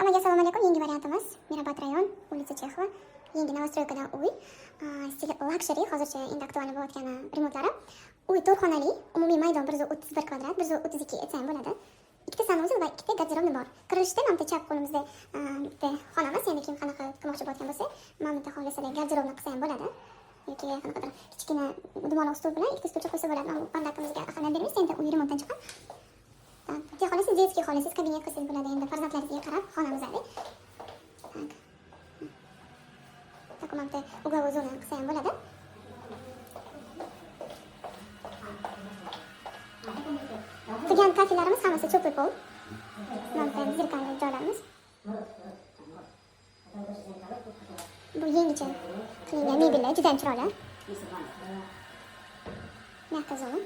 Hammaga assalomu alaykum. Yangi variantimiz Mirabad rayon, улица Chexova. Yangi новостройkadan uy. Stil luxury, hozircha endi aktual bo'layotgan remontlari. Uy 4 xonali, umumiy maydon 131 kvadrat, 132 etsam bo'ladi. Ikkita sanuzel va ikkita garderobni bor. Kirilishda mana chap qo'limizda bitta xonamiz, ya'ni kim qanaqa qilmoqchi bo'lgan bo'lsa, mana bitta hovlisida garderobni qilsa ham bo'ladi. Yoki qanaqadir kichkina dumaloq stol bilan ikkita stulcha qo'ysa bo'ladi. Bandatimizga ahamiyat bermaymiz, endi uy remontdan chiqqan. Bitta xonasi детский xonasi, kabinet qilsangiz bo'ladi. Endi farzandlaringizga qarab xonamizda. Takomanda ugovli zona qilsa ham bo'ladi. Qilgan kafelarimiz hammasi cho'pli pol. Mana zirkanli joylarimiz. Bu yangicha qilingan mebellar juda chiroyli. Mehka zona.